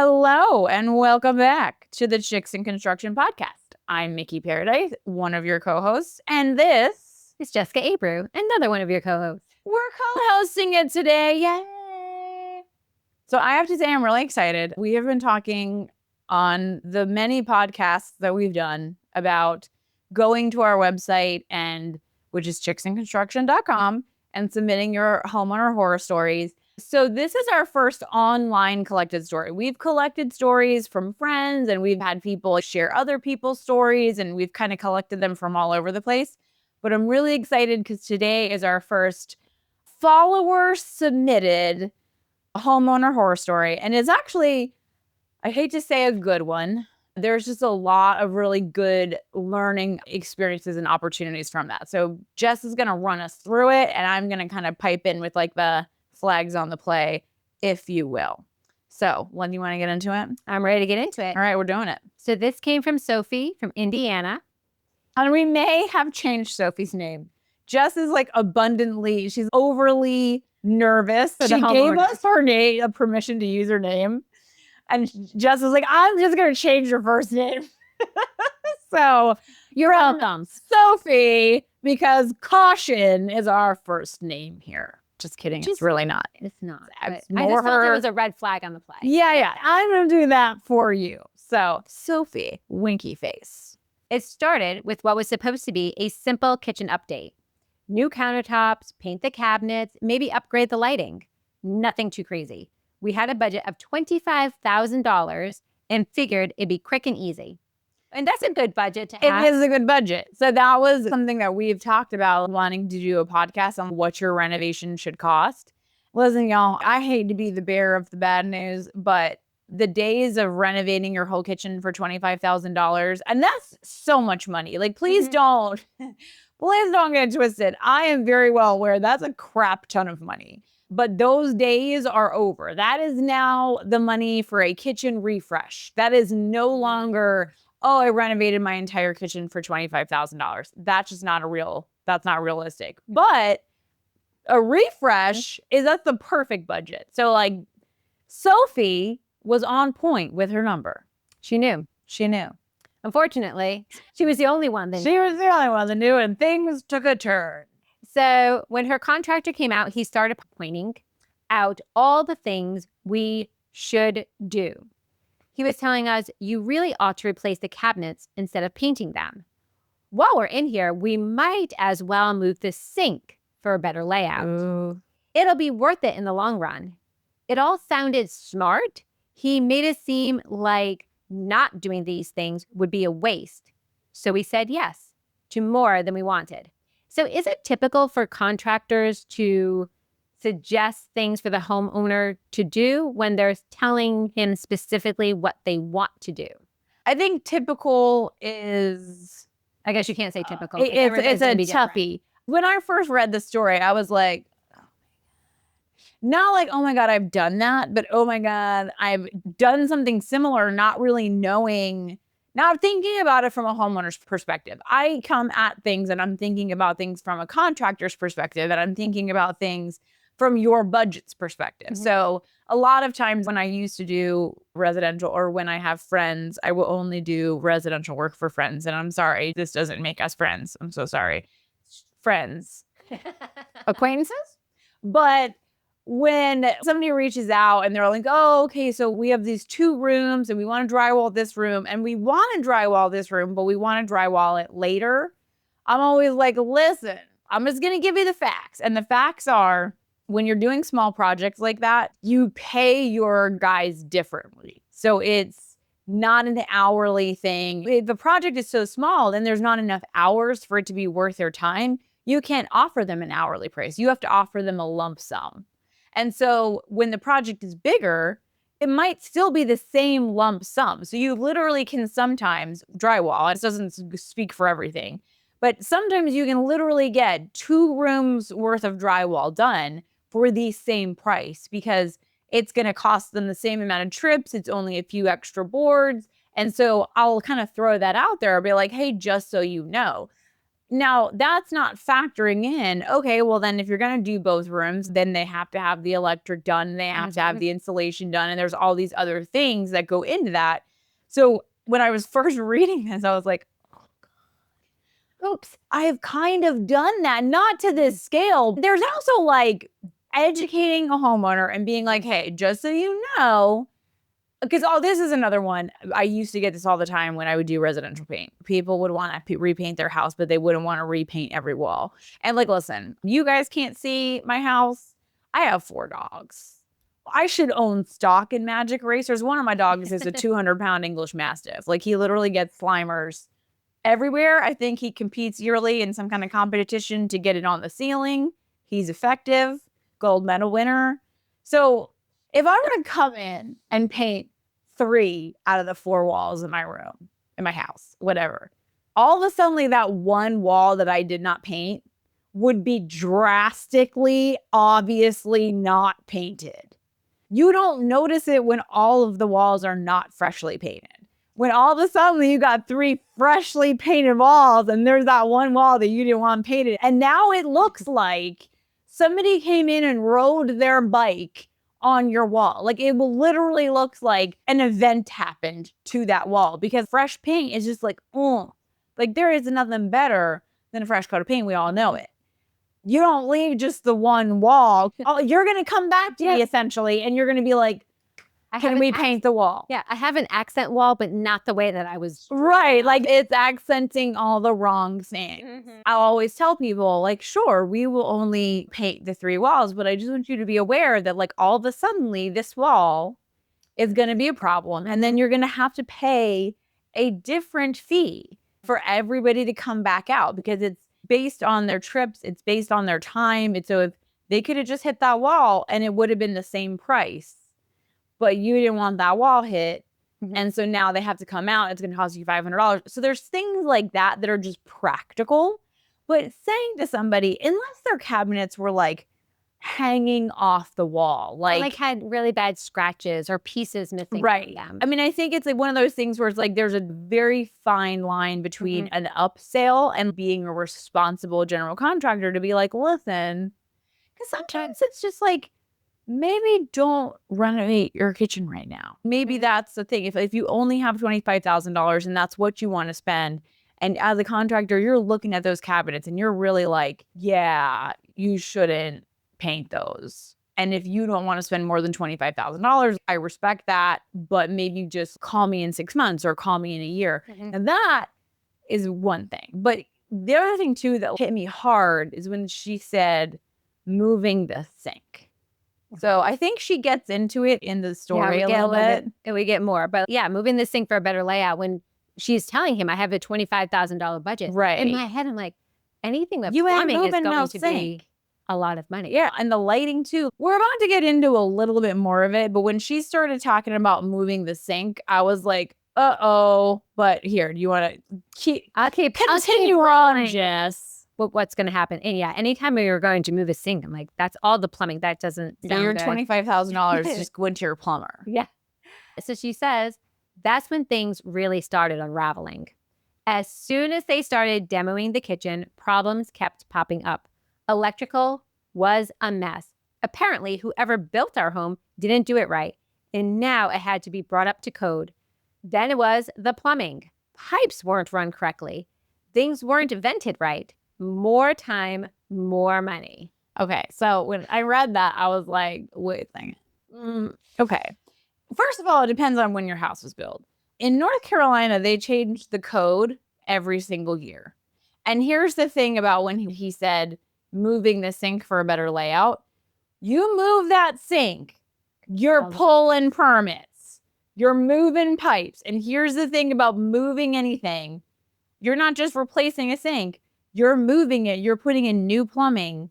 Hello and welcome back to the Chicks in Construction podcast. I'm Mikki Paradise, one of your co-hosts, and this is Jessica Abreu, another one of your co-hosts. We're co-hosting it today. Yay! So I have to say I'm really excited. We have been talking on the many podcasts that we've done about going to our website, which is chicksinconstruction.com, and submitting your homeowner horror stories. So this is our first online collected story. We've collected stories from friends and we've had people share other people's stories and we've kind of collected them from all over the place. But I'm really excited because today is our first follower submitted homeowner horror story. And it's actually, I hate to say a good one. There's just a lot of really good learning experiences and opportunities from that. So Jess is going to run us through it and I'm going to kind of pipe in with like the flags on the play, if you will. So, Len, you want to get into it? I'm ready to get into it. All right, we're doing it. So this came from Sophie from Indiana. And we may have changed Sophie's name. Jess is like she's overly nervous. She gave us her name, a permission to use her name. And Jess is like, I'm just going to change your first name. So, you're welcome, Sophie, because caution is our first name here. Just kidding. It's really not. It's not. I just thought there was a red flag on the play. Yeah. I'm going to do that for you. So, Sophie, winky face. It started with what was supposed to be a simple kitchen update. New countertops, paint the cabinets, maybe upgrade the lighting. Nothing too crazy. We had a budget of $25,000 and figured it'd be quick and easy. And that's a good budget to have. It is a good budget. So that was something that we've talked about, wanting to do a podcast on what your renovation should cost. Listen, y'all, I hate to be the bearer of the bad news, but the days of renovating your whole kitchen for $25,000, and that's so much money. Like, please don't get it twisted. I am very well aware that's a crap ton of money. But those days are over. That is now the money for a kitchen refresh. That is no longer, oh, I renovated my entire kitchen for $25,000. That's not realistic. But a refresh that's the perfect budget. So like Sophie was on point with her number. She knew. Unfortunately, she was the only one that knew, and things took a turn. So when her contractor came out, he started pointing out all the things we should do. He was telling us, you really ought to replace the cabinets instead of painting them. While we're in here, we might as well move the sink for a better layout. Ooh. It'll be worth it in the long run. It all sounded smart. He made it seem like not doing these things would be a waste. So we said yes to more than we wanted. So is it typical for contractors to suggest things for the homeowner to do when they're telling him specifically what they want to do? I think typical is, I guess you can't say typical. It's a toughie. When I first read the story, I was like, not like, oh my God, I've done that, but oh my God, I've done something similar, not really knowing. Now, I'm thinking about it from a homeowner's perspective. I come at things and I'm thinking about things from a contractor's perspective, and I'm thinking about things from your budget's perspective. So a lot of times when I used to do residential, or when I have friends, I will only do residential work for friends. And I'm sorry, this doesn't make us friends. I'm so sorry. Friends. Acquaintances? But when somebody reaches out and they're like, oh, okay, so we have these 2 rooms and we want to drywall this room and we want to drywall this room, but we want to drywall it later. I'm always like, listen, I'm just going to give you the facts. And the facts are, when you're doing small projects like that, you pay your guys differently. So it's not an hourly thing. If the project is so small, then there's not enough hours for it to be worth their time. You can't offer them an hourly price. You have to offer them a lump sum. And so when the project is bigger, it might still be the same lump sum. So you literally can sometimes drywall. It doesn't speak for everything, but sometimes you can literally get 2 rooms worth of drywall done for the same price because it's going to cost them the same amount of trips. It's only a few extra boards. And so I'll kind of throw that out there. I'll be like, hey, just so you know, Now, that's not factoring in, okay, well, then if you're going to do both rooms, then they have to have the electric done. They have to have the insulation done. And there's all these other things that go into that. So when I was first reading this, I was like, oops, I've kind of done that, not to this scale. There's also like educating a homeowner and being like, hey, just so you know, because this is another one. I used to get this all the time when I would do residential paint. People would want to repaint their house, but they wouldn't want to repaint every wall. And like, listen, you guys can't see my house. I have 4 dogs. I should own stock in magic erasers. One of my dogs is a 200-pound English Mastiff. Like, he literally gets Slimers everywhere. I think he competes yearly in some kind of competition to get it on the ceiling. He's effective, gold medal winner. So if I were to come in and paint 3 out of the 4 walls in my room, in my house, whatever, all of a sudden that one wall that I did not paint would be drastically, obviously not painted. You don't notice it when all of the walls are not freshly painted. When all of a sudden you got 3 freshly painted walls and there's that one wall that you didn't want painted. And now it looks like somebody came in and rode their bike on your wall. Like, it literally looks like an event happened to that wall, because fresh paint is just like, oh, like there is nothing better than a fresh coat of paint. We all know it. You don't leave just the one wall. You're going to come back to me essentially, and you're going to be like, can we paint the wall? Yeah, I have an accent wall, but not the way that I was. Right. Like, it's accenting all the wrong things. Mm-hmm. I'll always tell people, like, sure, we will only paint the 3 walls, but I just want you to be aware that, like, all of a sudden this wall is going to be a problem. And then you're going to have to pay a different fee for everybody to come back out, because it's based on their trips. It's based on their time. So if they could have just hit that wall and it would have been the same price, but you didn't want that wall hit. Mm-hmm. And so now they have to come out. It's going to cost you $500. So there's things like that that are just practical. But saying to somebody, unless their cabinets were like hanging off the wall, like had really bad scratches or pieces missing right. from them. I mean, I think it's like one of those things where it's like there's a very fine line between mm-hmm. an upsell and being a responsible general contractor to be like, listen, because sometimes it's just like, maybe don't renovate your kitchen right now. Maybe that's the thing. If you only have $25,000 and that's what you want to spend, and as a contractor, you're looking at those cabinets and you're really like, yeah, you shouldn't paint those. And if you don't want to spend more than $25,000, I respect that, but maybe just call me in 6 months or call me in a year. Mm-hmm. And that is one thing. But the other thing too that hit me hard is when she said moving the sink. So I think she gets into it in the story a little bit. And we get more. But yeah, moving this sink for a better layout, when she's telling him I have a $25,000 budget. Right. In my head, I'm like, anything with plumbing is going to be a lot of money. Yeah. And the lighting too. We're about to get into a little bit more of it. But when she started talking about moving the sink, I was like, uh-oh. But here, do you want to continue on, Jess? What's going to happen. And yeah, anytime we were going to move a sink, I'm like, that's all the plumbing. That doesn't sound your good. $25,000 just went to your plumber. Yeah. So she says, that's when things really started unraveling. As soon as they started demoing the kitchen, problems kept popping up. Electrical was a mess. Apparently, whoever built our home didn't do it right, and now it had to be brought up to code. Then it was the plumbing. Pipes weren't run correctly. Things weren't vented right. More time, more money. Okay, so when I read that, I was like, wait a second. Okay. First of all, it depends on when your house was built. In North Carolina, they changed the code every single year. And here's the thing about when he said moving the sink for a better layout. You move that sink, you're pulling permits. You're moving pipes. And here's the thing about moving anything. You're not just replacing a sink. You're moving it. You're putting in new plumbing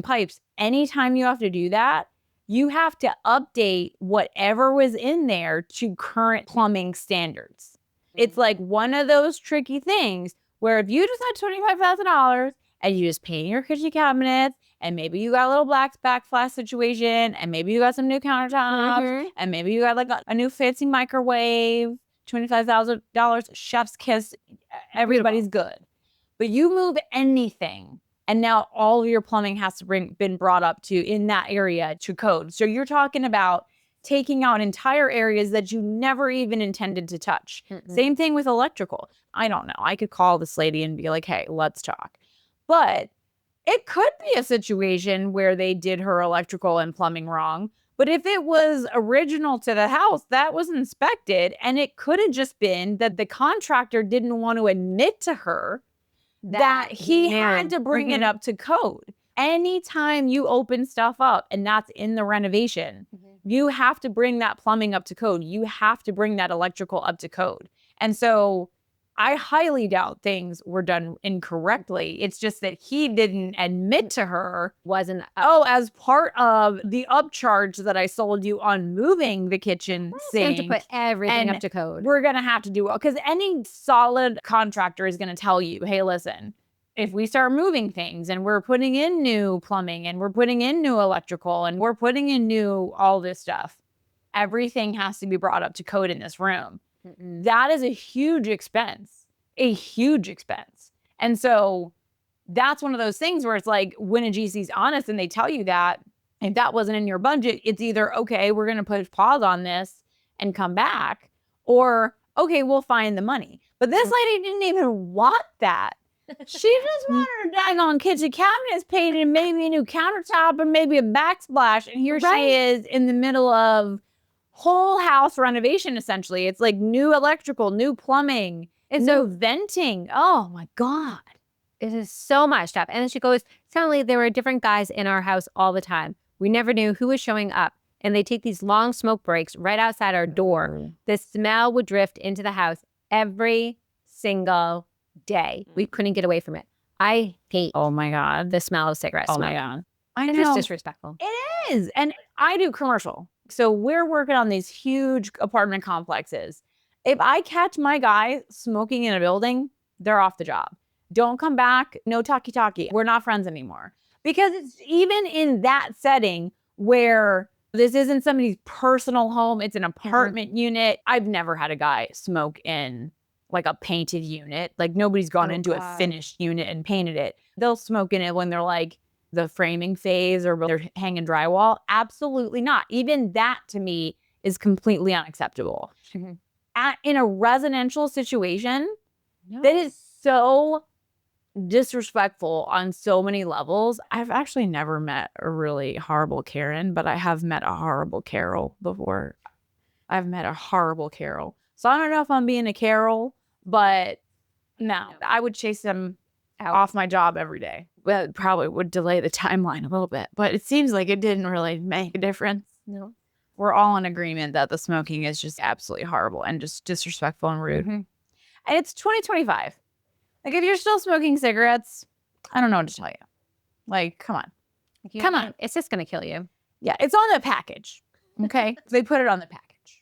pipes. Anytime you have to do that, you have to update whatever was in there to current plumbing standards. It's like one of those tricky things where if you just had $25,000 and you just paint your kitchen cabinets, and maybe you got a little black backflash situation, and maybe you got some new countertops, mm-hmm. and maybe you got like a new fancy microwave, $25,000, chef's kiss, everybody's good. But you move anything, and now all of your plumbing has to been brought up to in that area to code. So you're talking about taking out entire areas that you never even intended to touch. Same thing with electrical. I don't know. I could call this lady and be like, hey, let's talk. But it could be a situation where they did her electrical and plumbing wrong. But if it was original to the house, that was inspected, and it could have just been that the contractor didn't want to admit to her that he had to bring it up to code. Anytime you open stuff up and that's in the renovation, you have to bring that plumbing up to code. You have to bring that electrical up to code. And so I highly doubt things were done incorrectly. It's just that he didn't admit to her, as part of the upcharge that I sold you on moving the kitchen sink, to put everything up to code. We're going to have to do it. Because any solid contractor is going to tell you, hey, listen, if we start moving things and we're putting in new plumbing and we're putting in new electrical and we're putting in new all this stuff, everything has to be brought up to code in this room. That is a huge expense, And so that's one of those things where it's like when a GC's honest and they tell you that, if that wasn't in your budget, it's either, okay, we're going to put pause on this and come back, or, okay, we'll find the money. But this lady didn't even want that. She just wanted her daggone kitchen cabinets painted and maybe a new countertop and maybe a backsplash. And here she is in the middle of whole house renovation, essentially. It's like new electrical, new plumbing, and no venting. Oh my God. It is so much stuff. And then she goes, suddenly there were different guys in our house all the time. We never knew who was showing up. And they take these long smoke breaks right outside our door. The smell would drift into the house every single day. We couldn't get away from it. I hate Oh my God. the smell of cigarette smoke. Oh my God. I It's know. just disrespectful. It is. And I do commercial. So we're working on these huge apartment complexes. If I catch my guy smoking in a building, they're off the job. Don't come back. No talkie-talkie. We're not friends anymore. Because it's even in that setting where this isn't somebody's personal home, it's an apartment unit. I've never had a guy smoke in like a painted unit. Like nobody's gone into a finished unit and painted it. They'll smoke in it when they're like the framing phase or they're hanging drywall. Absolutely not. Even that to me is completely unacceptable. In a residential situation, that is so disrespectful on so many levels. I've actually never met a really horrible Karen, but I have met a horrible Carol before. I've met a horrible Carol. So I don't know if I'm being a Carol, but no, I would chase them off my job every day. Well, it probably would delay the timeline a little bit, but it seems like it didn't really make a difference. No. We're all in agreement that the smoking is just absolutely horrible and just disrespectful and rude. And it's 2025. Like, if you're still smoking cigarettes, I don't know what to tell you. Like, come on. Come on. It's just going to kill you. Yeah, it's on the package. Okay? They put it on the package.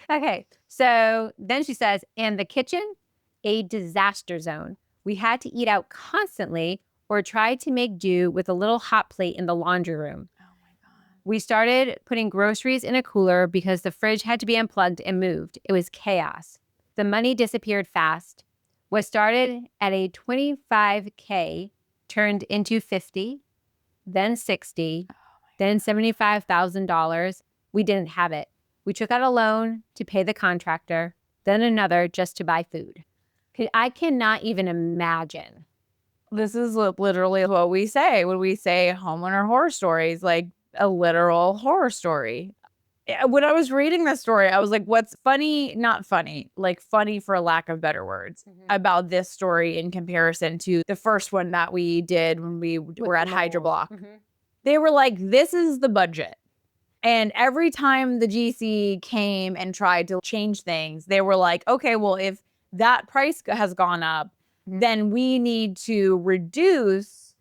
Okay. So then she says, and the kitchen, a disaster zone. We had to eat out constantly or try to make do with a little hot plate in the laundry room. Oh my God. We started putting groceries in a cooler because the fridge had to be unplugged and moved. It was chaos. The money disappeared fast. What started at a $25K turned into $50, then $60, then $75,000. We didn't have it. We took out a loan to pay the contractor, then another just to buy food. I cannot even imagine. This is literally what we say when we say homeowner horror stories, like a literal horror story. When I was reading this story, I was like, what's funny, not funny, like funny for lack of better words, about this story in comparison to the first one that we did when we were at Hydro Block. They were like, this is the budget. And every time the GC came and tried to change things, they were like, okay, well, if that price has gone up, then we need to reduce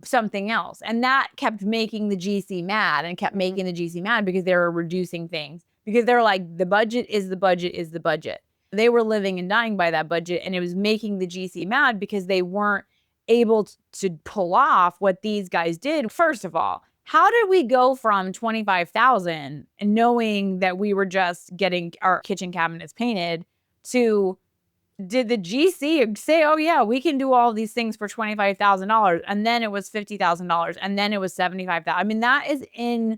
something else. And that kept making the GC mad and kept making the GC mad because they were reducing things, because they're like, the budget is the budget is the budget. They were living and dying by that budget, and it was making the GC mad because they weren't able to pull off what these guys did. First of all, how did we go from $25,000 and knowing that we were just getting our kitchen cabinets painted to did the GC say, oh yeah, we can do all these things for $25,000, and then it was $50,000, and then it was $75,000? I mean, that is insane.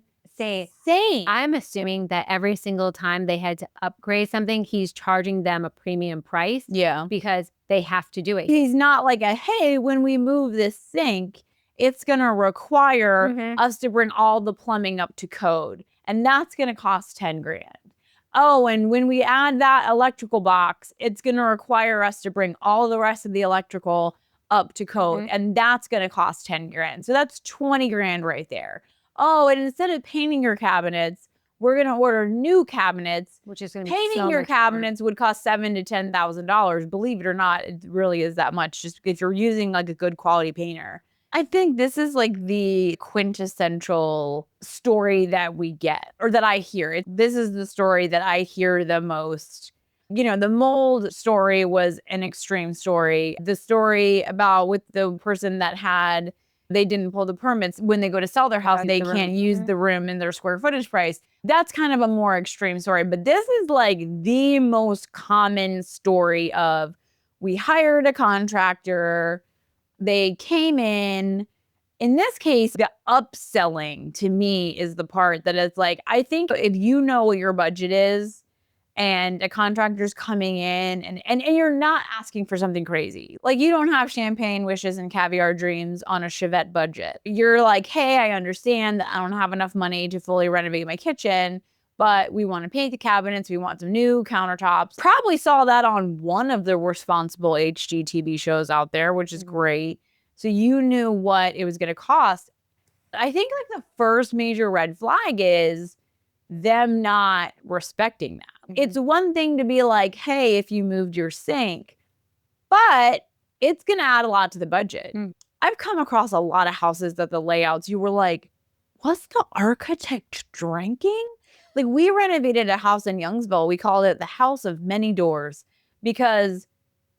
I'm assuming that every single time they had to upgrade something, he's charging them a premium price. Yeah. Because they have to do it. He's not like hey, when we move this sink, it's going to require us to bring all the plumbing up to code, and that's going to cost 10 grand. Oh, and when we add that electrical box, it's going to require us to bring all the rest of the electrical up to code, and that's going to cost 10 grand. So that's 20 grand right there. Oh, and instead of painting your cabinets, we're going to order new cabinets, which is going to be painting your cabinets would cost $7,000 to $10,000. Believe it or not, it really is that much, just if you're using like a good quality painter. I think this is like the quintessential story that we get, or that I hear. This is the story that I hear the most. You know, the mold story was an extreme story. The story about with the person that they didn't pull the permits when they go to sell their house, they can't use the room in their square footage price. That's kind of a more extreme story. But this is like the most common story of, we hired a contractor, they came in. In this case, the upselling to me is the part that is like, I think if you know what your budget is and a contractor's coming in and you're not asking for something crazy. Like, you don't have champagne wishes and caviar dreams on a Chevette budget. You're like, hey, I understand that I don't have enough money to fully renovate my kitchen, but we want to paint the cabinets. We want some new countertops. Probably saw that on one of the responsible HGTV shows out there, which is great. So you knew what it was going to cost. I think like the first major red flag is them not respecting that. It's one thing to be like, hey, if you moved your sink, but it's going to add a lot to the budget. I've come across a lot of houses that the layouts, you were like, was the architect drinking? Like, we renovated a house in Youngsville. We called it the House of Many Doors because,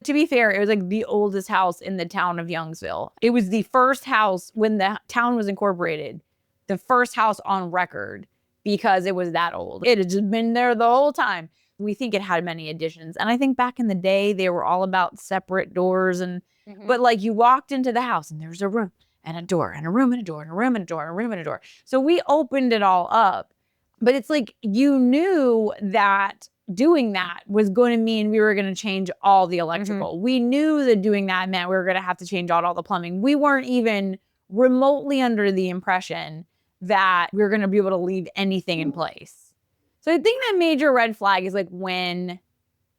to be fair, it was like the oldest house in the town of Youngsville. It was the first house when the town was incorporated, the first house on record, because it was that old. It had just been there the whole time. We think it had many additions. And I think back in the day, they were all about separate doors. And but like, you walked into the house and there's a room and a door and a room and a door and a room and a door and a room and a door. So we opened it all up. But it's like, you knew that doing that was going to mean we were going to change all the electrical. We knew that doing that meant we were going to have to change all the plumbing. We weren't even remotely under the impression that we were going to be able to leave anything in place. So I think that major red flag is like when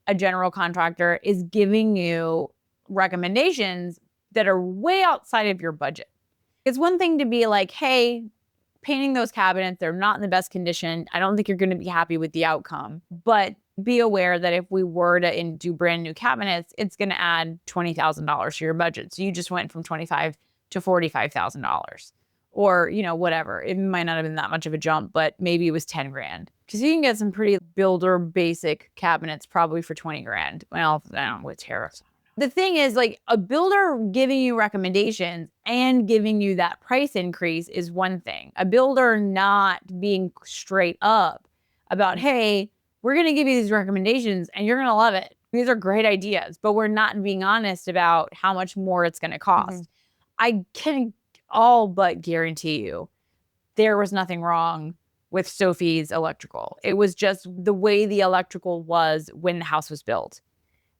a general contractor is giving you recommendations that are way outside of your budget. It's one thing to be like, hey, painting those cabinets, they're not in the best condition. I don't think you're going to be happy with the outcome. But be aware that if we were to do brand new cabinets, it's going to add $20,000 to your budget. So you just went from $25,000 to $45,000. Or, you know, whatever. It might not have been that much of a jump, but maybe it was 10 grand. Because you can get some pretty builder basic cabinets probably for 20 grand. Well, I don't know, with tariffs. The thing is, like, a builder giving you recommendations and giving you that price increase is one thing. A builder not being straight up about, hey, we're going to give you these recommendations and you're going to love it. These are great ideas, but we're not being honest about how much more it's going to cost. I can all but guarantee you there was nothing wrong with Sophie's electrical. It was just the way the electrical was when the house was built.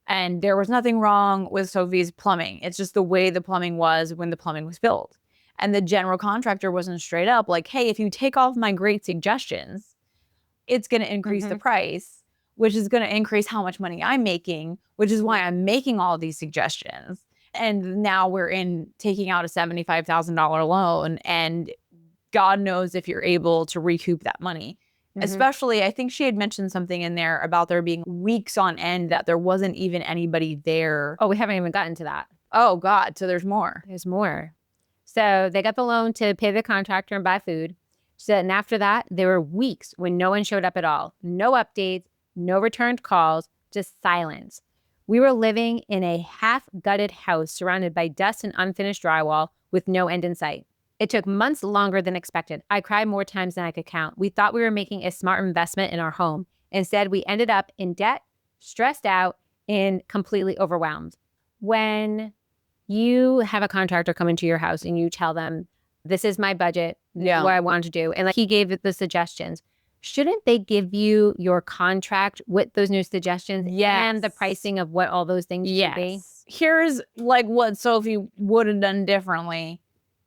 And there was nothing wrong with Sophie's plumbing. It's just the way the plumbing was when the plumbing was built. And the general contractor wasn't straight up like, hey, if you take off my great suggestions, it's going to increase the price, which is going to increase how much money I'm making, which is why I'm making all these suggestions. And now we're taking out a $75,000 loan, and God knows if you're able to recoup that money. Especially, I think she had mentioned something in there about there being weeks on end that there wasn't even anybody there. Oh, we haven't even gotten to that. Oh, God. So there's more. There's more. So they got the loan to pay the contractor and buy food. She said, and after that, there were weeks when no one showed up at all. No updates, no returned calls, just silence. We were living in a half-gutted house surrounded by dust and unfinished drywall with no end in sight. It took months longer than expected. I cried more times than I could count. We thought we were making a smart investment in our home. Instead, we ended up in debt, stressed out, and completely overwhelmed. When you have a contractor come into your house and you tell them, this is my budget, this is what I want to do, and like he gave the suggestions, shouldn't they give you your contract with those new suggestions and the pricing of what all those things should be? Here's like what Sophie would have done differently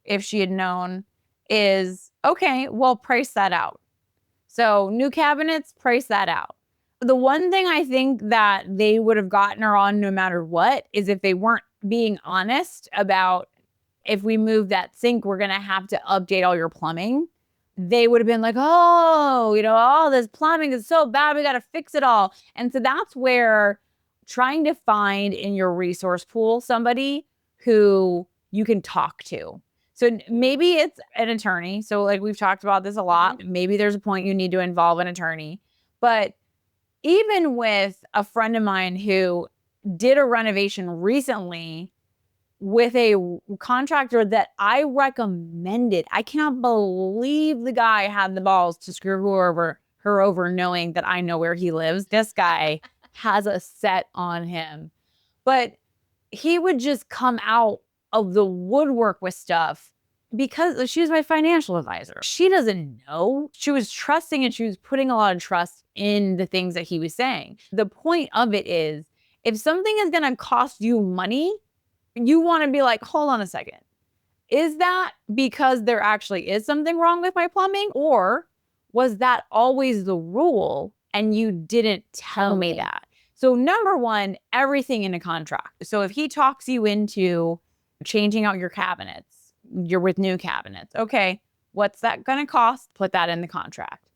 if she had known is, okay, well, price that out. So new cabinets, price that out. The one thing I think that they would have gotten her on no matter what is if they weren't being honest about, if we move that sink, we're going to have to update all your plumbing. They would have been like, oh, all this plumbing is so bad. We got to fix it all. And so that's where trying to find in your resource pool somebody who you can talk to. So maybe it's an attorney. So like we've talked about this a lot. Maybe there's a point you need to involve an attorney. But even with a friend of mine who did a renovation recently with a contractor that I recommended, I cannot believe the guy had the balls to screw her over knowing that I know where he lives. This guy has a set on him. But he would just come out of the woodwork with stuff because she was my financial advisor. She doesn't know. She was trusting and she was putting a lot of trust in the things that he was saying. The point of it is, if something is going to cost you money, you want to be like, hold on a second. Is that because there actually is something wrong with my plumbing? Or was that always the rule and you didn't tell me that? So number one, everything in a contract. So if he talks you into changing out your cabinets, you're with new cabinets. Okay, what's that going to cost? Put that in the contract.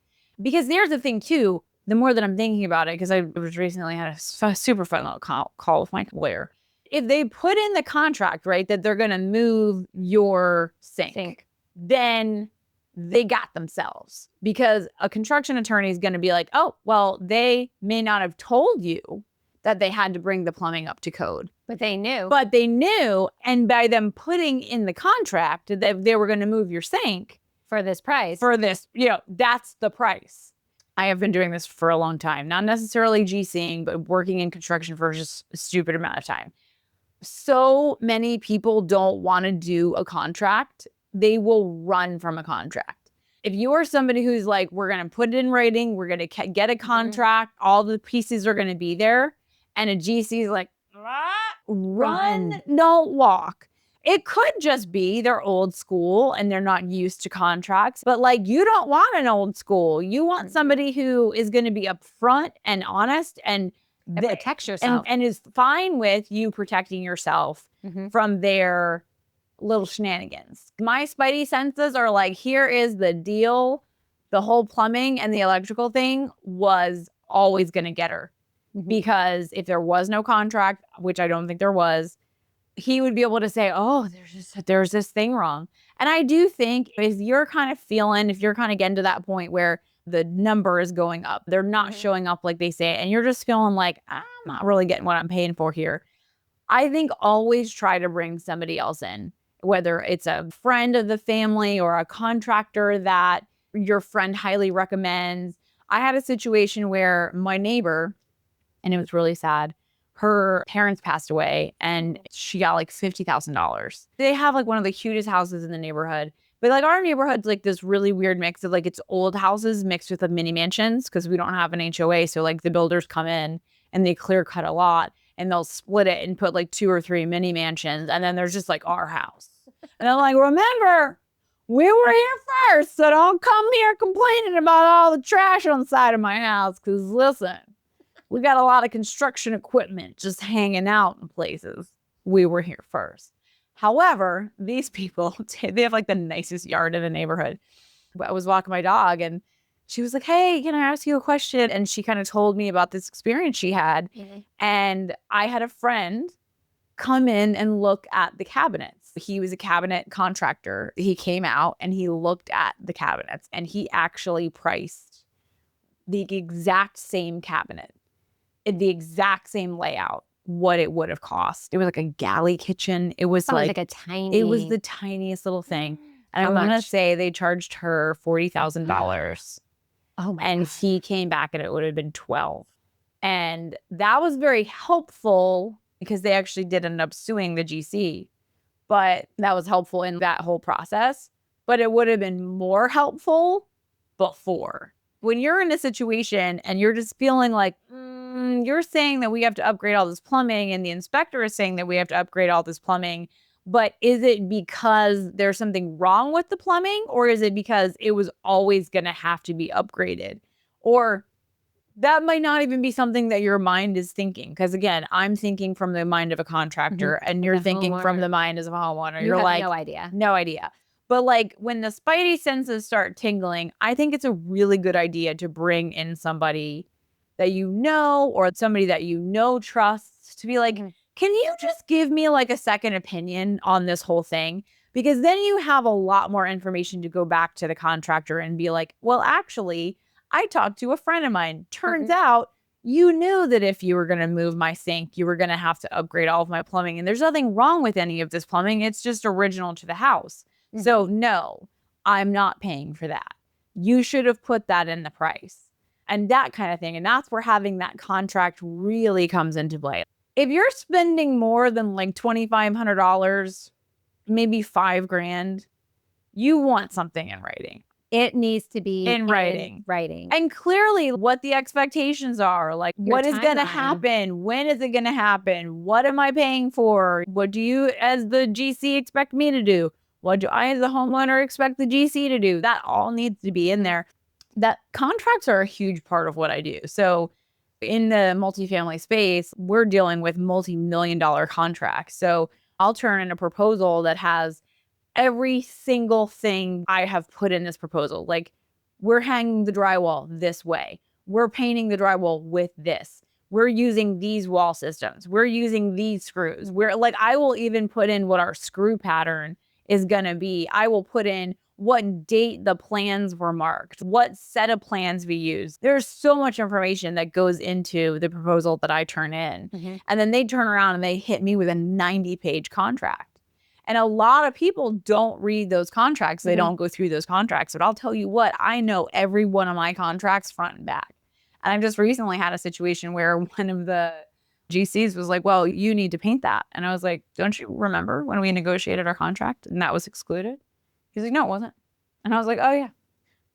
Because there's the thing too, the more that I'm thinking about it, because I was recently had a super fun little call with my lawyer. If they put in the contract, right, that they're going to move your sink, then they got themselves, because a construction attorney is going to be like, oh, well, they may not have told you that they had to bring the plumbing up to code. But they knew. But they knew. And by them putting in the contract that they were going to move your sink for this price, that's the price. I have been doing this for a long time, not necessarily GCing, but working in construction for just a stupid amount of time. So many people don't want to do a contract. They will run from a contract. If you are somebody who's like, we're going to put it in writing, we're going to get a contract, all the pieces are going to be there, and a GC is like, run, don't walk. It could just be they're old school and they're not used to contracts, but like, you don't want an old school. You want somebody who is going to be upfront and honest and protects yourself and is fine with you protecting yourself from their little shenanigans. My spidey senses are like, here is the deal. The whole plumbing and the electrical thing was always going to get her, because if there was no contract, which I don't think there was, he would be able to say, oh, there's this thing wrong. And I do think if you're kind of getting to that point where the number is going up, they're not showing up like they say, and you're just feeling like, I'm not really getting what I'm paying for here. I think always try to bring somebody else in, whether it's a friend of the family or a contractor that your friend highly recommends. I had a situation where my neighbor, and it was really sad, her parents passed away and she got like $50,000. They have like one of the cutest houses in the neighborhood. But like our neighborhood's like this really weird mix of like, it's old houses mixed with the mini mansions, because we don't have an HOA. So like the builders come in and they clear cut a lot and they'll split it and put like 2 or 3 mini mansions. And then there's just like our house. And I'm like, remember, we were here first. So don't come here complaining about all the trash on the side of my house. Because listen, we got a lot of construction equipment just hanging out in places. We were here first. However, these people, they have like the nicest yard in the neighborhood. I was walking my dog and she was like, hey, can I ask you a question? And she kind of told me about this experience she had. And I had a friend come in and look at the cabinets. He was a cabinet contractor. He came out and he looked at the cabinets and he actually priced the exact same cabinet, the exact same layout, what it would have cost. It was like a galley kitchen. It was like a tiny. It was the tiniest little thing. And I want to say they charged her $40,000. Oh my and God. he came back and it would have been 12. And that was very helpful because they actually did end up suing the GC. But that was helpful in that whole process. But it would have been more helpful before. When you're in a situation and you're just feeling like, you're saying that we have to upgrade all this plumbing and the inspector is saying that we have to upgrade all this plumbing, but is it because there's something wrong with the plumbing, or is it because it was always going to have to be upgraded? Or that might not even be something that your mind is thinking. Because again, I'm thinking from the mind of a contractor and you're thinking from the mind as a homeowner. You're have like, no idea. No idea. But like when the spidey senses start tingling, I think it's a really good idea to bring in somebody that you know, or somebody that you know trusts, to be like, can you just give me like a second opinion on this whole thing? Because then you have a lot more information to go back to the contractor and be like, well, actually, I talked to a friend of mine. Turns out you knew that if you were going to move my sink, you were going to have to upgrade all of my plumbing. And there's nothing wrong with any of this plumbing. It's just original to the house. So no, I'm not paying for that. You should have put that in the price and that kind of thing. And that's where having that contract really comes into play. If you're spending more than like $2,500, maybe $5,000, you want something in writing. It needs to be in writing. And clearly what the expectations are, like what is going to happen? When is it going to happen? What am I paying for? What do you as the GC expect me to do? What do I as a homeowner expect the GC to do? That all needs to be in there. That contracts are a huge part of what I do. So in the multifamily space, we're dealing with multi-million-dollar contracts. So I'll turn in a proposal that has every single thing I have put in this proposal. Like, we're hanging the drywall this way. We're painting the drywall with this. We're using these wall systems. We're using these screws. I will even put in what our screw pattern is going to be. I will put in what date the plans were marked, what set of plans we use. There's so much information that goes into the proposal that I turn in. And then they turn around and they hit me with a 90-page contract. And a lot of people don't read those contracts. They don't go through those contracts. But I'll tell you what, I know every one of my contracts front and back. And I've just recently had a situation where one of the GCs was like, well, you need to paint that. And I was like, don't you remember when we negotiated our contract and that was excluded? He's like, no, it wasn't. And I was like, oh yeah,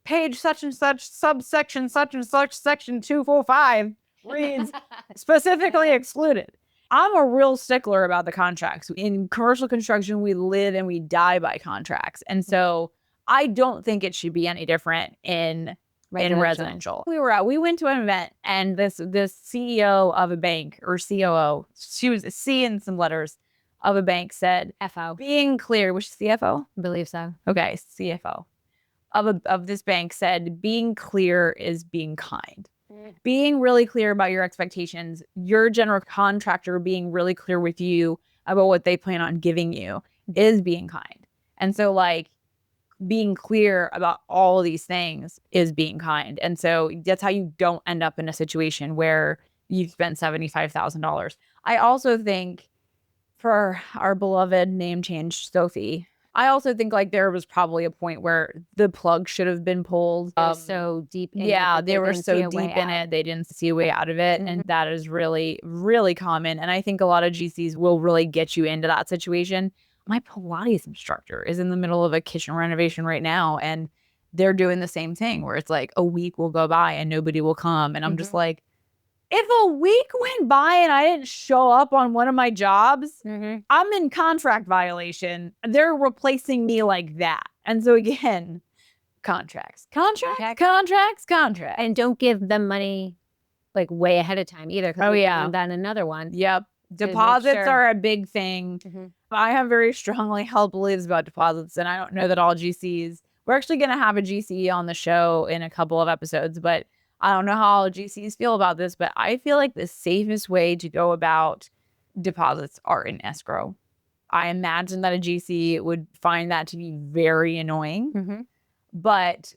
page such and such, subsection such and such, section 245 reads specifically excluded. I'm a real stickler about the contracts. In commercial construction, we live and we die by contracts. And so I don't think it should be any different in residential. We went to an event and this CEO of a bank, or COO, she was a C in some letters of a bank, said, FO. Being clear, which CFO? I believe so. Okay, CFO of this bank said, being clear is being kind. Being really clear about your expectations, your general contractor being really clear with you about what they plan on giving you is being kind. And so like being clear about all of these things is being kind. And so that's how you don't end up in a situation where you've spent $75,000. I also think for our beloved name change, Sophie, I also think like there was probably a point where the plug should have been pulled. So deep in it. They were so deep in it. They didn't see a way out of it. And that is really, really common. And I think a lot of GCs will really get you into that situation. My Pilates instructor is in the middle of a kitchen renovation right now. And they're doing the same thing where it's like a week will go by and nobody will come. And I'm just like, if a week went by and I didn't show up on one of my jobs, I'm in contract violation. They're replacing me like that. And so again, contracts. And don't give them money like way ahead of time either. Oh yeah. Then another one. Yep. Deposits are a big thing. I have very strongly held beliefs about deposits, and I don't know that all GCs, we're actually going to have a GC on the show in a couple of episodes, but I don't know how all GCs feel about this, but I feel like the safest way to go about deposits are in escrow. I imagine that a GC would find that to be very annoying, but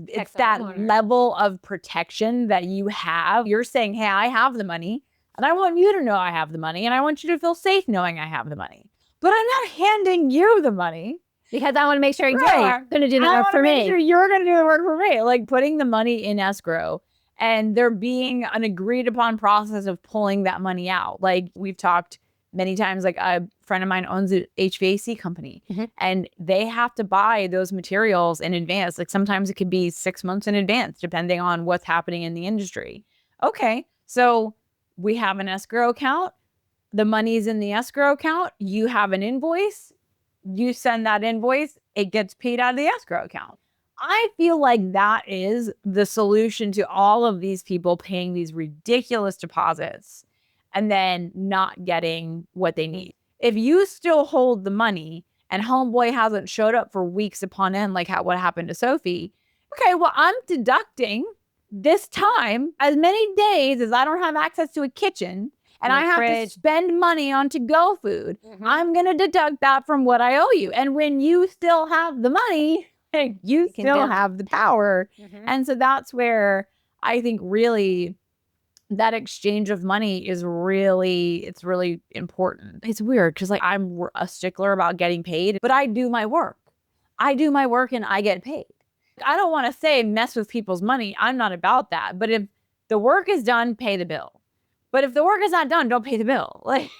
it's that level of protection that you have. You're saying, hey, I have the money and I want you to know I have the money and I want you to feel safe knowing I have the money, but I'm not handing you the money. Because I want to make sure you're going to do the work for me. Sure you're going to do the work for me. Like putting the money in escrow and there being an agreed upon process of pulling that money out. Like we've talked many times, like a friend of mine owns an HVAC company and they have to buy those materials in advance. Like sometimes it could be 6 months in advance, depending on what's happening in the industry. Okay, so we have an escrow account. The money's in the escrow account. You have an invoice. You send that invoice. It gets paid out of the escrow account. I feel like that is the solution to all of these people paying these ridiculous deposits and then not getting what they need. If you still hold the money and homeboy hasn't showed up for weeks upon end, like what happened to Sophie, okay, well, I'm deducting this time as many days as I don't have access to a kitchen and I have to spend money on to-go food. I'm going to deduct that from what I owe you. And when you still have the money, you still have the power. And so that's where I think really that exchange of money is it's really important. It's weird because like I'm a stickler about getting paid, but I do my work. I do my work and I get paid. I don't want to say mess with people's money. I'm not about that. But if the work is done, pay the bill. But if the work is not done, don't pay the bill. Like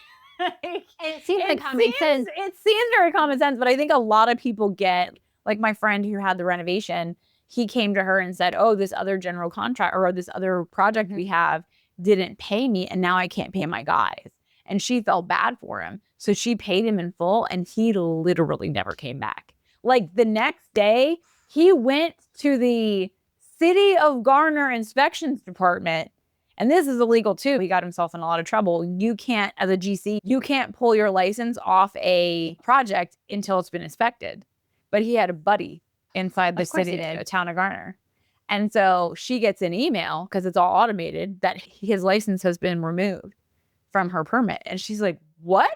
it seems like common sense. It seems very common sense, but I think a lot of people get, like my friend who had the renovation, he came to her and said, oh, this other general contractor or this other project we have didn't pay me and now I can't pay my guys. And she felt bad for him. So she paid him in full and he literally never came back. Like the next day, he went to the City of Garner Inspections Department. And this is illegal too. He got himself in a lot of trouble. You can't, as a GC, you can't pull your license off a project until it's been inspected. But he had a buddy inside the city, the town of Garner. And so she gets an email, because it's all automated, that his license has been removed from her permit. And she's like, what?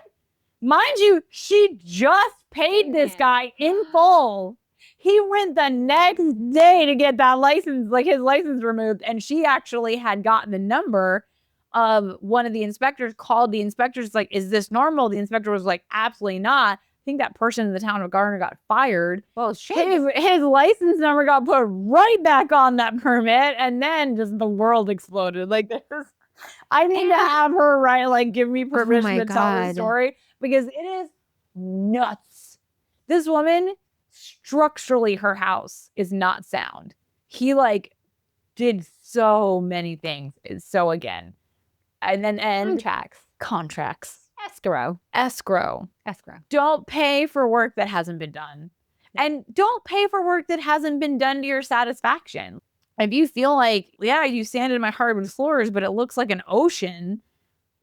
Mind you, she just paid this guy in full. He went the next day to get that license, like his license removed. And she actually had gotten the number of one of the inspectors, called the inspectors, like, is this normal? The inspector was like, absolutely not. I think that person in the town of Garner got fired. Well, shit. His license number got put right back on that permit, and then just the world exploded. Like this, I need to have her give me permission to tell the story, because it is nuts. This woman, structurally, her house is not sound. He did so many things. So again, and then contracts. Escrow. Don't pay for work that hasn't been done. And don't pay for work that hasn't been done to your satisfaction. If you feel like, yeah, you sanded my hardwood floors, but it looks like an ocean,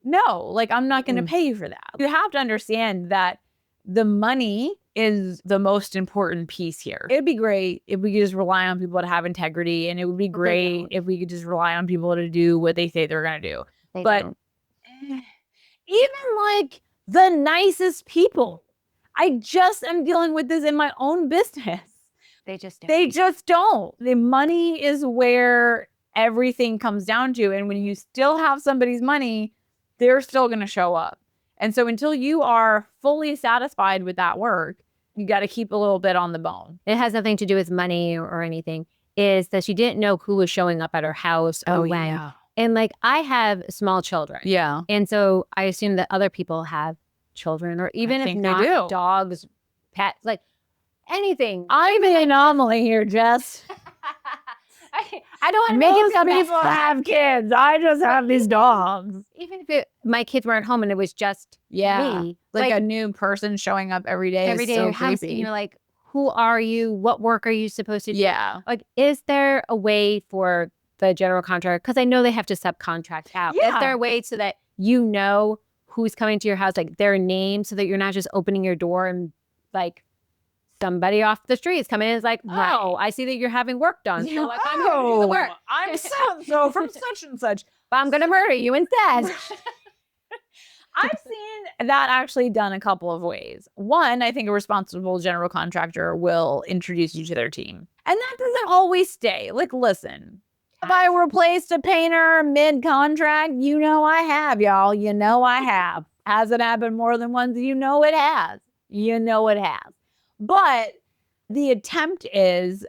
no, I'm not going to pay you for that. You have to understand that the money is the most important piece here. It'd be great if we could just rely on people to have integrity, and it would be great if we could just rely on people to do what they say they're going to do. But even the nicest people, I just am dealing with this in my own business. They just don't. The money is where everything comes down to. And when you still have somebody's money, they're still going to show up. And so until you are fully satisfied with that work, you got to keep a little bit on the bone. It has nothing to do with money or anything. Is that she didn't know who was showing up at her house or when. Yeah. And I have small children. Yeah. And so I assume that other people have children, or even if not, dogs, pets, anything. I'm an anomaly here, Jess. I don't want to make it Most people have kids. I just have these dogs. Even if my kids weren't home and it was just me. A new person showing up every day is so creepy. You're who are you? What work are you supposed to do? Yeah. Is there a way for the general contractor, because I know they have to subcontract out. Yeah. Is there a way so that you know who's coming to your house, their name, so that you're not just opening your door and somebody off the street is coming in and is wow, I see that you're having work done. So I'm here to do the work. I'm so from such and such. But I'm going to murder you instead. I've seen that actually done a couple of ways. One, I think a responsible general contractor will introduce you to their team. And that doesn't always stay. Listen. Have I replaced a painter mid-contract? You know I have, y'all. You know I have. Has it happened more than once? You know it has. You know it has. But the attempt is,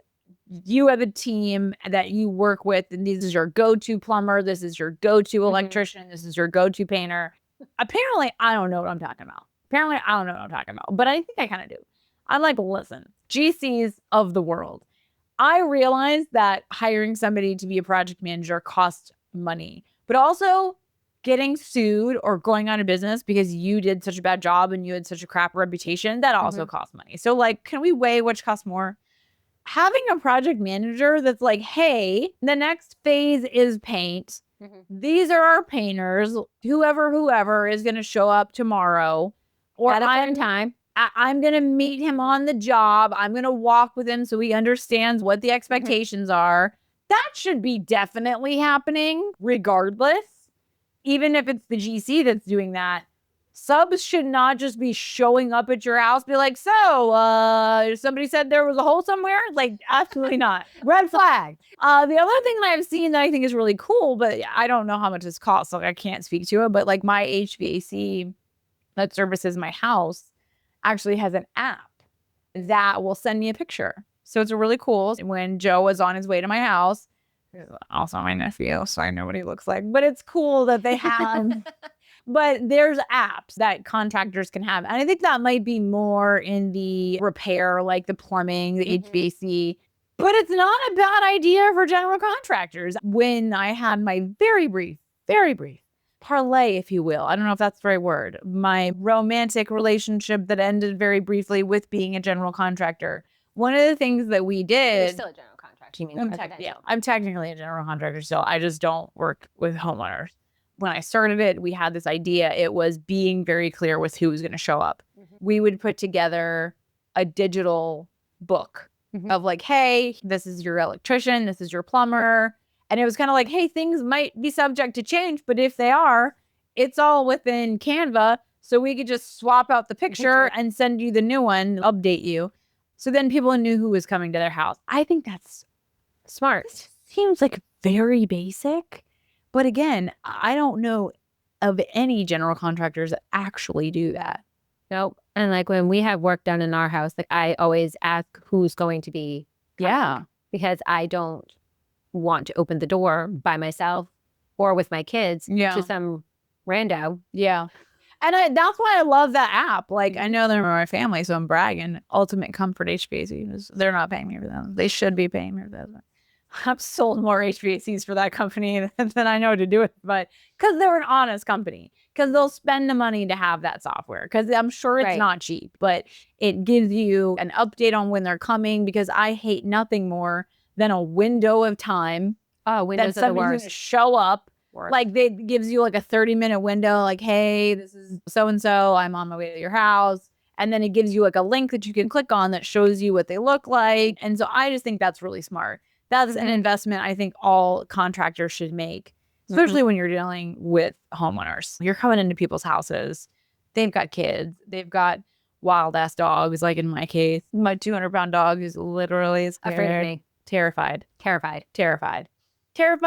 you have a team that you work with, and this is your go-to plumber, this is your go-to electrician, this is your go-to painter. Apparently, I don't know what I'm talking about. But I think I kind of do. I'm like, listen, GCs of the world. I realize that hiring somebody to be a project manager costs money, but also getting sued or going out of business because you did such a bad job and you had such a crap reputation, that also costs money. So like, can we weigh which costs more? Having a project manager that's like, hey, the next phase is paint. These are our painters. Whoever is going to show up tomorrow. Or At a fun time. I'm going to meet him on the job. I'm going to walk with him so he understands what the expectations are. That should be definitely happening regardless. Even if it's the GC that's doing that. Subs should not just be showing up at your house, be like, so, somebody said there was a hole somewhere? Like, absolutely not. Red flag. The other thing that I've seen that I think is really cool, but I don't know how much this costs, so I can't speak to it, but like my HVAC that services my house actually has an app that will send me a picture. So it's really cool. When Joe was on his way to my house, also my nephew, so I know what he looks like, but it's cool that they have... But there's apps that contractors can have. And I think that might be more in the repair, like the plumbing, the HVAC. But it's not a bad idea for general contractors. When I had my very brief parlay, if you will, I don't know if that's the right word, my romantic relationship that ended very briefly with being a general contractor. One of the things that we did... You're still a general contractor. You mean I'm technically a general contractor still. I just don't work with homeowners. When I started it, we had this idea. It was being very clear with who was going to show up. We would put together a digital book of like, hey, this is your electrician, this is your plumber. And it was kind of like, hey, things might be subject to change, but if they are, it's all within Canva. So we could just swap out the picture and send you the new one, update you. So then people knew who was coming to their house. I think that's smart. Seems like very basic. But again, I don't know of any general contractors that actually do that. Nope. And like when we have work done in our house, like I always ask who's going to be coming, because I don't want to open the door by myself or with my kids to some rando. Yeah. And that's why I love that app. Like, I know they're my family, so I'm bragging. Ultimate Comfort HVAC. They're not paying me for them. They should be paying me for that. I've sold more HVACs for that company than I know to do it, but because they're an honest company, because they'll spend the money to have that software, because I'm sure it's not cheap, but it gives you an update on when they're coming, because I hate nothing more than a window of time. Oh, windows are the worst. Going to show up. Like, they gives you like a 30-minute window, like, hey, this is so-and-so, I'm on my way to your house. And then it gives you like a link that you can click on that shows you what they look like. And so I just think that's really smart. That's an investment I think all contractors should make, especially when you're dealing with homeowners. You're coming into people's houses. They've got kids. They've got wild-ass dogs, like in my case. My 200-pound dog is literally afraid of me. Terrified. Terrified. Terrified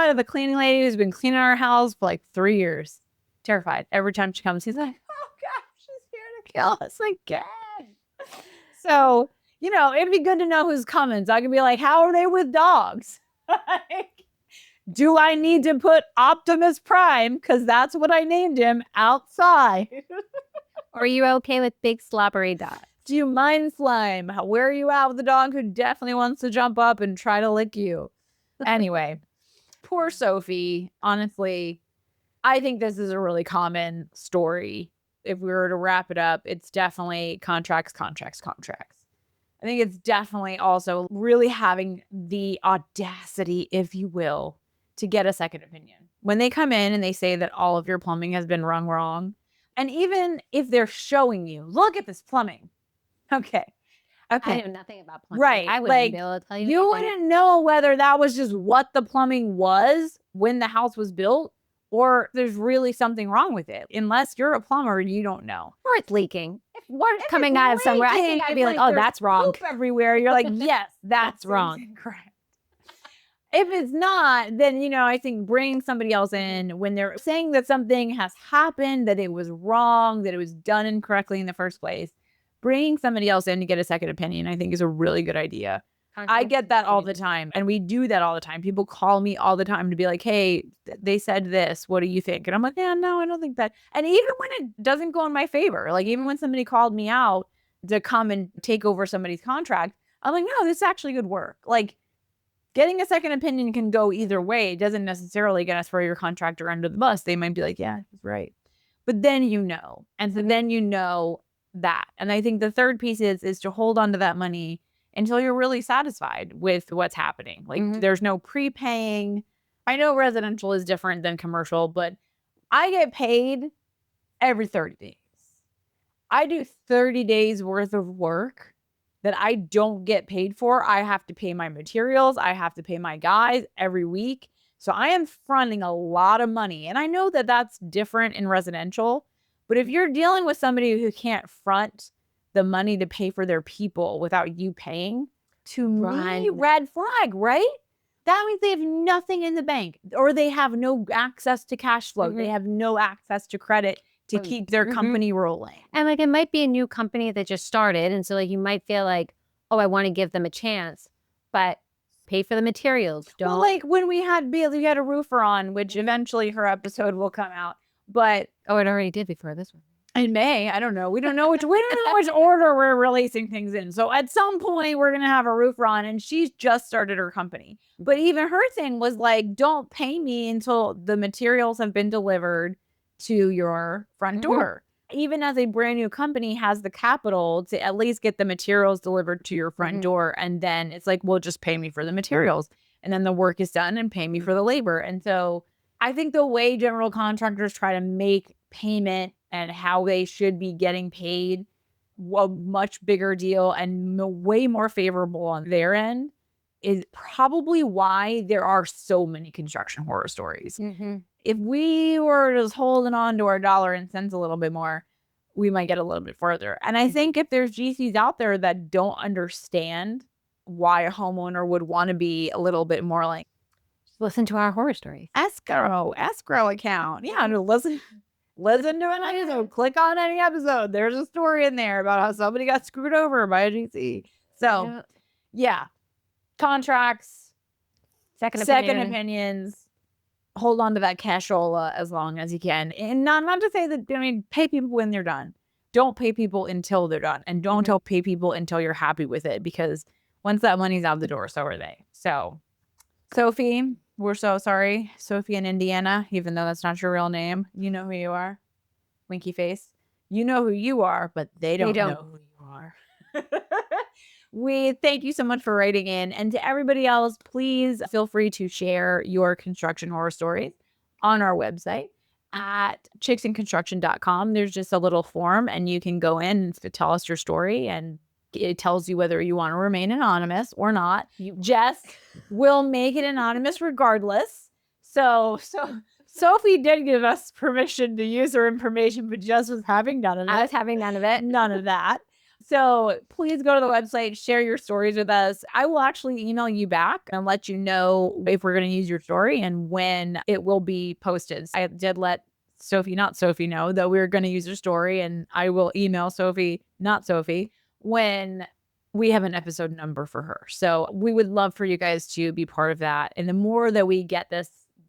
of the cleaning lady who's been cleaning our house for like 3 years. Terrified. Every time she comes, he's like, oh, gosh, she's here to kill us again. So... you know, it'd be good to know who's coming. So I can be like, how are they with dogs? Like, do I need to put Optimus Prime, because that's what I named him, outside? Or are you okay with big slobbery dogs? Do you mind slime? Where are you at with the dog who definitely wants to jump up and try to lick you? Anyway, poor Sophie. Honestly, I think this is a really common story. If we were to wrap it up, it's definitely contracts. I think it's definitely also really having the audacity, if you will, to get a second opinion. When they come in and they say that all of your plumbing has been run wrong, and even if they're showing you, look at this plumbing. Okay. I know nothing about plumbing. Right. I wouldn't be able to tell you. You wouldn't know whether that was just what the plumbing was when the house was built, or there's really something wrong with it. Unless you're a plumber, you don't know. Or it's leaking. If water's coming out of somewhere, I think I'd be like, oh, that's wrong. Poop everywhere. You're like, yes, that's wrong. Correct. If it's not, then, you know, I think bringing somebody else in when they're saying that something has happened, that it was wrong, that it was done incorrectly in the first place, bringing somebody else in to get a second opinion, I think is a really good idea. I get that all the time. And we do that all the time. People call me all the time to be like, hey, they said this. What do you think? And I'm like, yeah, no, I don't think that. And even when it doesn't go in my favor, like even when somebody called me out to come and take over somebody's contract, I'm like, no, this is actually good work. Like getting a second opinion can go either way. It doesn't necessarily get us throw your contractor under the bus. They might be like, yeah, he's right. But then you know. And so then you know that. And I think the third piece is to hold on to that money until you're really satisfied with what's happening. Like there's no prepaying. I know residential is different than commercial, but I get paid every 30 days. I do 30 days worth of work that I don't get paid for. I have to pay my materials. I have to pay my guys every week. So I am fronting a lot of money. And I know that that's different in residential. But if you're dealing with somebody who can't front the money to pay for their people without you paying, to me, red flag, right? That means they have nothing in the bank or they have no access to cash flow. They have no access to credit to keep their company rolling. And like it might be a new company that just started. And so like you might feel like, oh, I want to give them a chance, but pay for the materials. Don't. Well, like when we had Bailey, we had a roofer on, which eventually her episode will come out. But oh, it already did before this one. In May, I don't know. We don't know which order we're releasing things in. So at some point we're gonna have a roofer on, and she's just started her company. But even her thing was like, don't pay me until the materials have been delivered to your front door. Even as a brand new company has the capital to at least get the materials delivered to your front door. And then it's like, well, just pay me for the materials. And then the work is done and pay me for the labor. And so I think the way general contractors try to make payment and how they should be getting paid a much bigger deal and way more favorable on their end is probably why there are so many construction horror stories. If we were just holding on to our dollar and cents a little bit more, we might get a little bit further. And I think if there's GCs out there that don't understand why a homeowner would want to be a little bit more like, listen to our horror stories. Escrow account. Yeah, listen to an episode. Click on any episode. There's a story in there about how somebody got screwed over by a GC. So, yeah. Contracts, second opinions. Hold on to that cashola as long as you can. And not to say that, I mean, pay people when they're done. Don't pay people until they're done. And don't pay people until you're happy with it. Because once that money's out the door, so are they. So, Sophie, we're so sorry. Sophie in Indiana, even though that's not your real name. You know who you are. Winky face. You know who you are, but they don't know who you are. We thank you so much for writing in. And to everybody else, please feel free to share your construction horror stories on our website at chicksandconstruction.com. There's just a little form and you can go in and tell us your story, and it tells you whether you want to remain anonymous or not. Jess will make it anonymous regardless. So Sophie did give us permission to use her information, but Jess was having none of it. I was having none of it. None of that. So please go to the website, share your stories with us. I will actually email you back and let you know if we're going to use your story and when it will be posted. I did let Sophie, not Sophie, know that we were going to use your story, and I will email Sophie, not Sophie, when we have an episode number for her. So we would love for you guys to be part of that. And the more that we get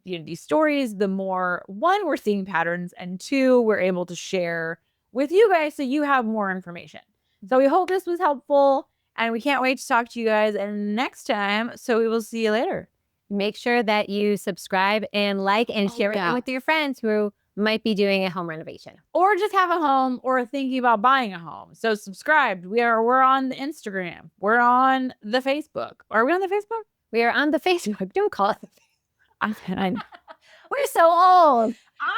these stories, the more, one, we're seeing patterns, and two, we're able to share with you guys so you have more information. So we hope this was helpful, and we can't wait to talk to you guys next time. So we will see you later. Make sure that you subscribe and like and share it with your friends who might be doing a home renovation. Or just have a home or thinking about buying a home. So subscribe. We're on the Instagram. We're on the Facebook. Are we on the Facebook? We are on the Facebook. Don't call it the Facebook. We're so old.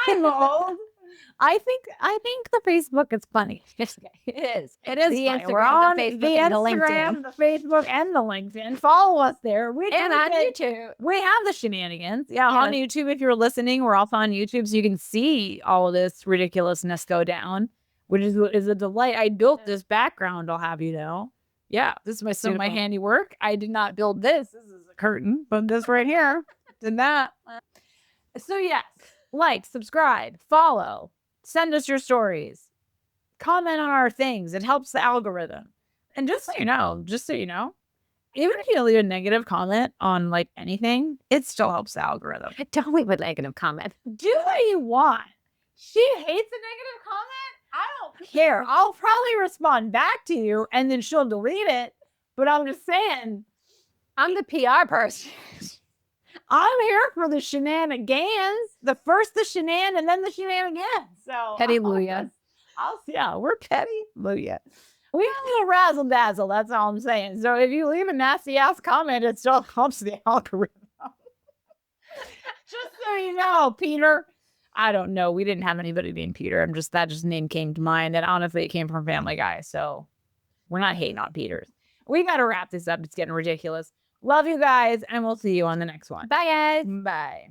I'm old. I think the Facebook is funny. It is. It is. The funny. Instagram, We're on the Facebook, the and the Instagram, LinkedIn. the Facebook, and the LinkedIn. Follow us there. And on YouTube. We have the shenanigans. Yeah, on YouTube. If you're listening, we're also on YouTube, so you can see all of this ridiculousness go down, which is a delight. I built this background, I'll have you know. Yeah, this is some of my handiwork. I did not build this. This is a curtain, but this right here did that. So yes, like, subscribe, follow. Send us your stories. Comment on our things. It helps the algorithm. And just so you know, Even if you leave a negative comment on like anything, it still helps the algorithm. Don't leave a negative comment. Do what you want. She hates a negative comment. I don't care. I'll probably respond back to you and then she'll delete it. But I'm just saying, I'm the PR person. I'm here for the shenanigans. The first the shenan and then the shenanigans. So Petty-luya. yeah, we're petty-luya. We have a little razzle dazzle. That's all I'm saying. So if you leave a nasty ass comment, it still helps the algorithm. Just so you know, Peter. I don't know. We didn't have anybody named Peter. That name came to mind. And honestly, it came from Family Guy. So we're not hating on Peters. We got to wrap this up. It's getting ridiculous. Love you guys. And we'll see you on the next one. Bye, guys. Bye.